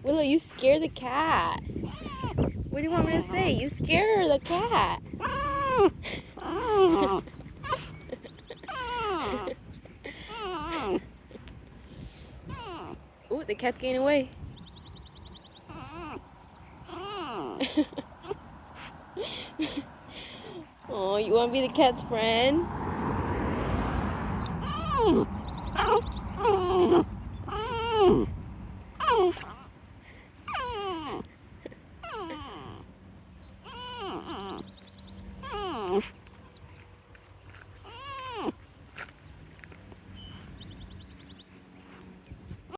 Willow, you scare the cat. What do you want me to say? You scare the cat. Oh, the cat's getting away. Oh, you want to be the cat's friend?